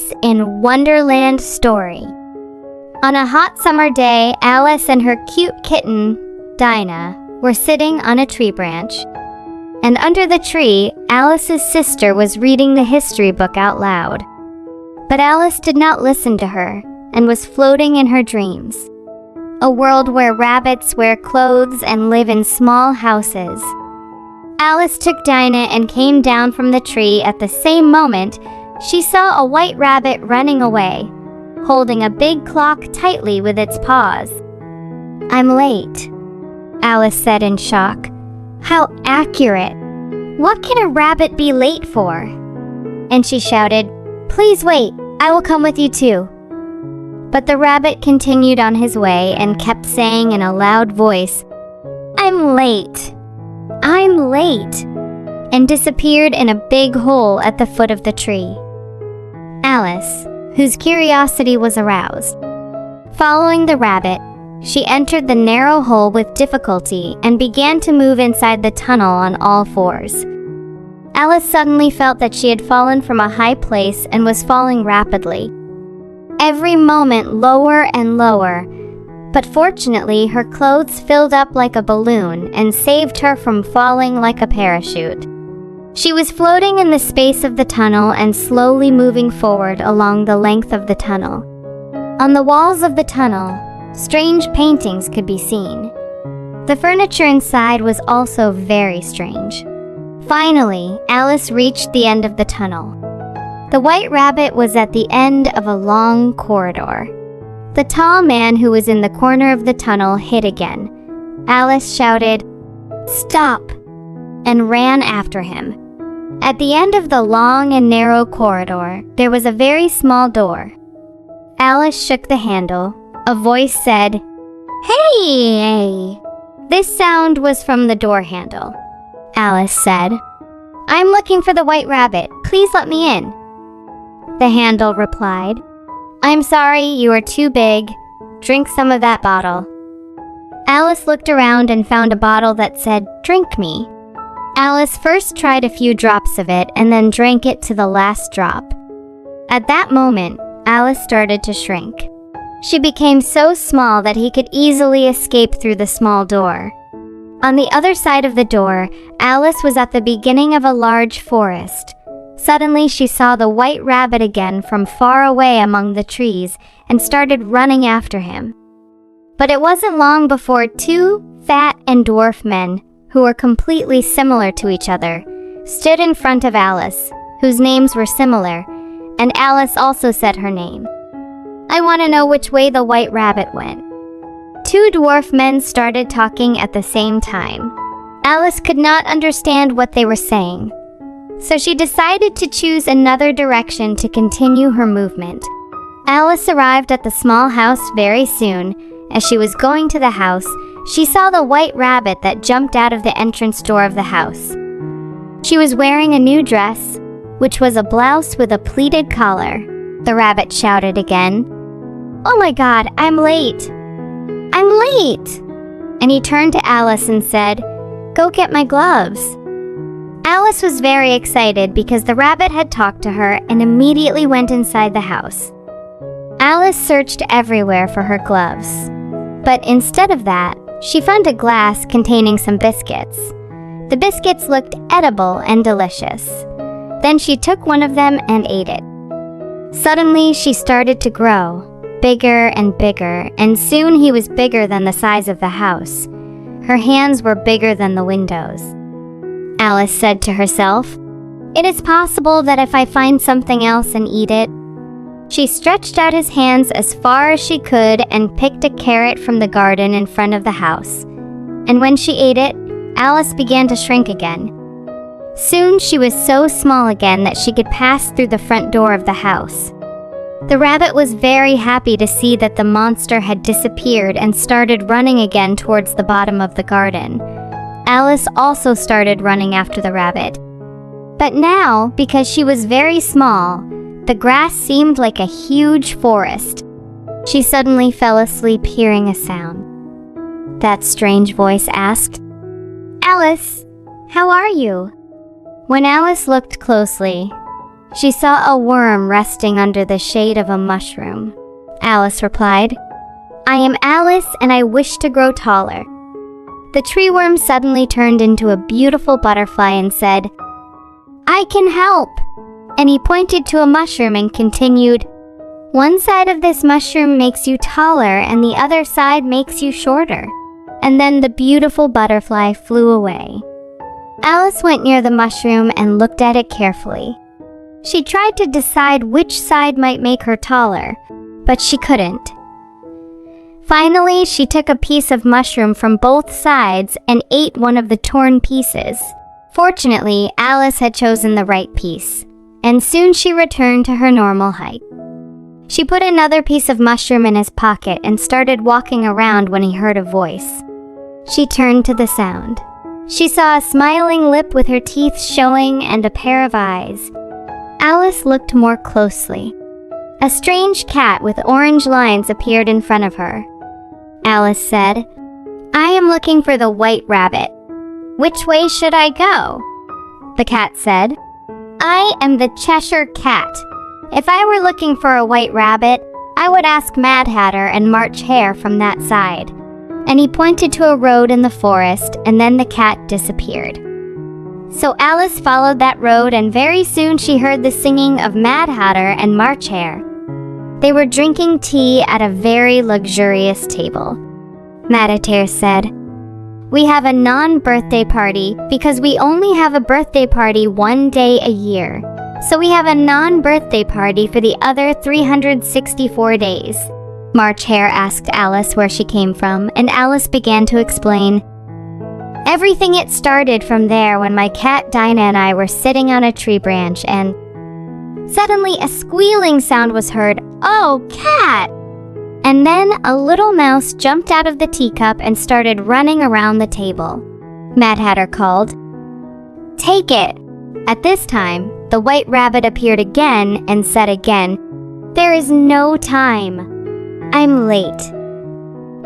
Alice in Wonderland story. On a hot summer day, Alice and her cute kitten, Dinah, were sitting on a tree branch. And under the tree, Alice's sister was reading the history book out loud. But Alice did not listen to her and was floating in her dreams. A world where rabbits wear clothes and live in small houses. Alice took Dinah and came down from the tree. At the same moment, she saw a white rabbit running away, holding a big clock tightly with its paws. "I'm late," Alice said in shock. "How accurate! What can a rabbit be late for?" And she shouted, "Please wait, I will come with you too." But the rabbit continued on his way and kept saying in a loud voice, "I'm late. I'm late," and disappeared in a big hole at the foot of the tree. Alice, whose curiosity was aroused, following the rabbit, she entered the narrow hole with difficulty and began to move inside the tunnel on all fours. Alice suddenly felt that she had fallen from a high place and was falling rapidly. Every moment lower and lower, but fortunately her clothes filled up like a balloon and saved her from falling like a parachute. She was floating in the space of the tunnel and slowly moving forward along the length of the tunnel. On the walls of the tunnel, strange paintings could be seen. The furniture inside was also very strange. Finally, Alice reached the end of the tunnel. The white rabbit was at the end of a long corridor. The tall man who was in the corner of the tunnel hid again. Alice shouted, "Stop!" and ran after him. At the end of the long and narrow corridor, there was a very small door. Alice shook the handle. A voice said, "Hey!" This sound was from the door handle. Alice said, "I'm looking for the white rabbit. Please let me in." The handle replied, "I'm sorry, you are too big. Drink some of that bottle." Alice looked around and found a bottle that said, "Drink me." Alice first tried a few drops of it and then drank it to the last drop. At that moment, Alice started to shrink. She became so small that he could easily escape through the small door. On the other side of the door, Alice was at the beginning of a large forest. Suddenly, she saw the white rabbit again from far away among the trees and started running after him. But it wasn't long before two fat and dwarf men, who were completely similar to each other, stood in front of Alice, whose names were similar, and Alice also said her name. "I want to know which way the white rabbit went." Two dwarf men started talking at the same time. Alice could not understand what they were saying, so she decided to choose another direction to continue her movement. Alice arrived at the small house very soon. As she was going to the house, she saw the white rabbit that jumped out of the entrance door of the house. She was wearing a new dress, which was a blouse with a pleated collar. The rabbit shouted again, "Oh my God, I'm late! I'm late!" And he turned to Alice and said, "Go get my gloves." Alice was very excited because the rabbit had talked to her and immediately went inside the house. Alice searched everywhere for her gloves, but instead of that, she found a glass containing some biscuits. The biscuits looked edible and delicious. Then she took one of them and ate it. Suddenly, she started to grow, bigger and bigger, and soon he was bigger than the size of the house. Her hands were bigger than the windows. Alice said to herself, "It is possible that if I find something else and eat it." She stretched out his hands as far as she could and picked a carrot from the garden in front of the house. And when she ate it, Alice began to shrink again. Soon she was so small again that she could pass through the front door of the house. The rabbit was very happy to see that the monster had disappeared and started running again towards the bottom of the garden. Alice also started running after the rabbit. But now, because she was very small, the grass seemed like a huge forest. She suddenly fell asleep hearing a sound. That strange voice asked, "Alice, how are you?" When Alice looked closely, She saw a worm resting under the shade of a mushroom. Alice replied, "I am Alice and I wish to grow taller." The tree worm suddenly turned into a beautiful butterfly and said, "I can help." And he pointed to a mushroom and continued, "One side of this mushroom makes you taller and the other side makes you shorter." And then the beautiful butterfly flew away. Alice went near the mushroom and looked at it carefully. She tried to decide which side might make her taller, but she couldn't. Finally, she took a piece of mushroom from both sides and ate one of the torn pieces. Fortunately, Alice had chosen the right piece, and soon she returned to her normal height. She put another piece of mushroom in his pocket and started walking around when he heard a voice. She turned to the sound. She saw a smiling lip with her teeth showing and a pair of eyes. Alice looked more closely. A strange cat with orange lines appeared in front of her. Alice said, "I am looking for the white rabbit. Which way should I go?" The cat said, "I am the Cheshire Cat. If I were looking for a white rabbit, I would ask Mad Hatter and March Hare from that side." And he pointed to a road in the forest, and then the cat disappeared. So Alice followed that road, and very soon she heard the singing of Mad Hatter and March Hare. They were drinking tea at a very luxurious table. Mad Hatter said, "We have a non-birthday party because we only have a birthday party one day a year. So we have a non-birthday party for the other 364 days. March Hare asked Alice where she came from, and Alice began to explain. "Everything it started from there when my cat Dinah and I were sitting on a tree branch and suddenly a squealing sound was heard. 'Oh, cat!' And then a little mouse jumped out of the teacup and started running around the table. Mad Hatter called, 'Take it!' At this time, the white rabbit appeared again and said again, 'There is no time. I'm late,'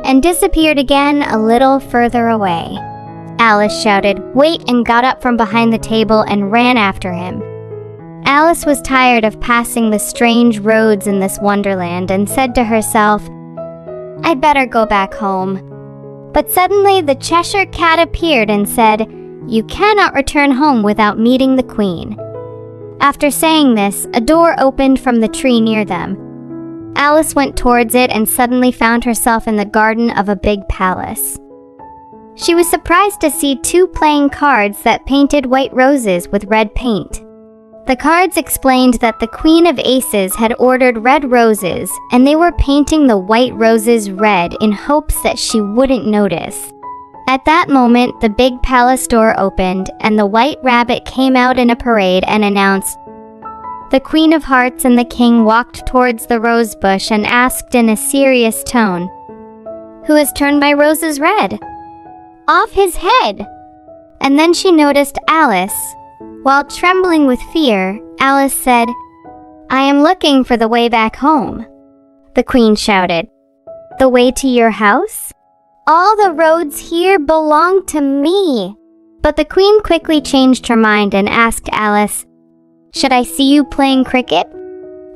and disappeared again a little further away. Alice shouted, 'Wait,' and got up from behind the table and ran after him. Alice was tired of passing the strange roads in this wonderland and said to herself, "I'd better go back home." But suddenly the Cheshire Cat appeared and said, "You cannot return home without meeting the Queen." After saying this, a door opened from the tree near them. Alice went towards it and suddenly found herself in the garden of a big palace. She was surprised to see two playing cards that painted white roses with red paint. The cards explained that the Queen of Aces had ordered red roses, and they were painting the white roses red in hopes that she wouldn't notice. At that moment, the big palace door opened, and the white rabbit came out in a parade and announced, "The Queen of Hearts," and the king walked towards the rose bush and asked in a serious tone, "Who has turned my roses red?" "Off his head!" And then she noticed Alice. While trembling with fear, Alice said, "I am looking for the way back home." The queen shouted, "The way to your house? All the roads here belong to me." But the queen quickly changed her mind and asked Alice, "Should I see you playing cricket?"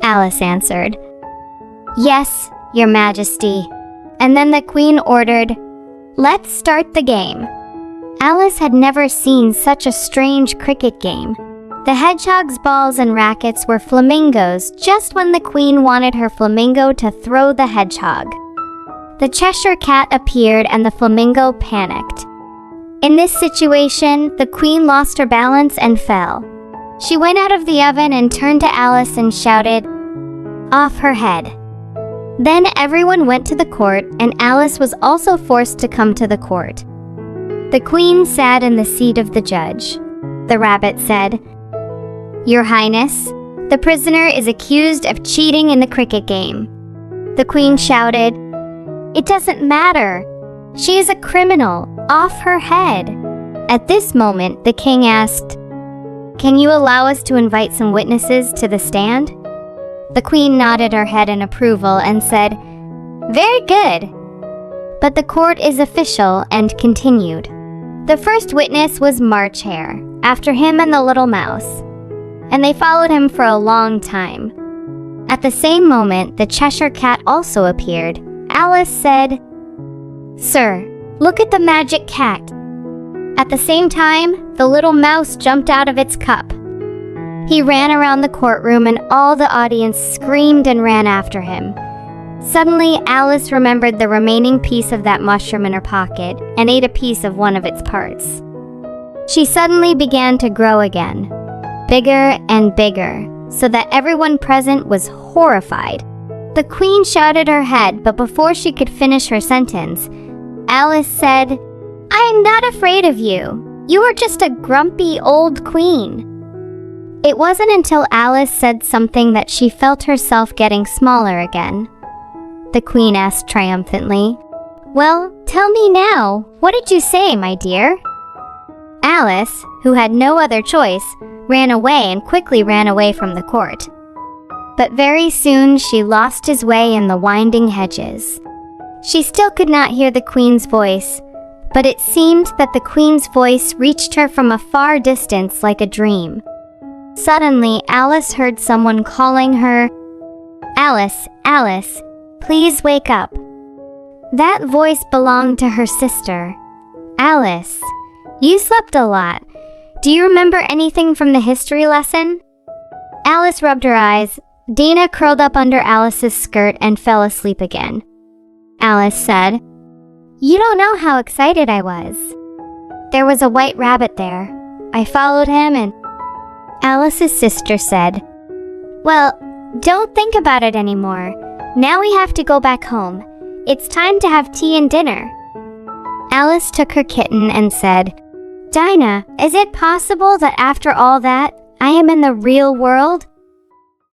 Alice answered, "Yes, your majesty." And then the queen ordered, "Let's start the game." Alice had never seen such a strange cricket game. The hedgehog's balls and rackets were flamingos just when the queen wanted her flamingo to throw the hedgehog. The Cheshire Cat appeared and the flamingo panicked. In this situation, the queen lost her balance and fell. She went out of the oven and turned to Alice and shouted, "Off her head." Then everyone went to the court, and Alice was also forced to come to the court. The queen sat in the seat of the judge. The rabbit said, "Your Highness, the prisoner is accused of cheating in the cricket game." The queen shouted, "It doesn't matter. She is a criminal. Off her head." At this moment, the king asked, "Can you allow us to invite some witnesses to the stand?" The queen nodded her head in approval and said, "Very good." But the court is official and continued. The first witness was March Hare, after him and the little mouse. and they followed him for a long time. At the same moment, the Cheshire Cat also appeared. Alice said, "Sir, look at the magic cat." At the same time, the little mouse jumped out of its cup. He ran around the courtroom and all the audience screamed and ran after him. Suddenly, Alice remembered the remaining piece of that mushroom in her pocket and ate a piece of one of its parts. She suddenly began to grow again, bigger and bigger, so that everyone present was horrified. The Queen shouted her head, but before she could finish her sentence, Alice said, "I'm not afraid of you. You are just a grumpy old queen." It wasn't until Alice said something that she felt herself getting smaller again. The Queen asked triumphantly, "Well, tell me now, what did you say, my dear?" Alice, who had no other choice, ran away and quickly ran away from the court. But very soon she lost his way in the winding hedges. She still could not hear the Queen's voice, but it seemed that the Queen's voice reached her from a far distance like a dream. Suddenly, Alice heard someone calling her, "Alice, Alice, please wake up." That voice belonged to her sister. "Alice, you slept a lot. Do you remember anything from the history lesson?" Alice rubbed her eyes. Dinah curled up under Alice's skirt and fell asleep again. Alice said, "You don't know how excited I was. There was a white rabbit there. I followed him and..." Alice's sister said, "Well, don't think about it anymore. Now we have to go back home. It's time to have tea and dinner." Alice took her kitten and said, "Dinah, is it possible that after all that, I am in the real world?"